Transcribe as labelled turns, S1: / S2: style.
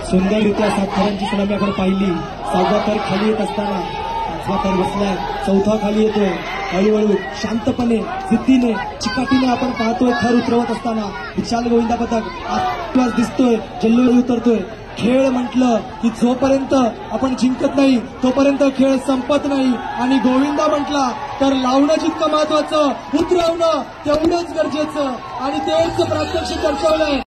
S1: सुंदररित्या 7 थरांची सलामी आपण पाहिली। 6वा थर खाली येत असताना 5वा थर बसलाय, 4था खाली येतोय। हळूहळू शांतपणे जिद्दीने चिकाटीने आपण पाहतोय थर उतरवत असताना विशाल गोविंदा पथक आत्मविश्वास दिसतोय, जल्लोळ उतरतोय। खेळ म्हटलं की जोपर्यंत आपण जिंकत नाही तोपर्यंत खेळ संपत नाही आणि गोविंदा म्हटला तर लावणं जितकं महत्वाचं उतरवणं तेवढंच गरजेचं आणि तेच प्रात्यक्षिक दर्शवलंय।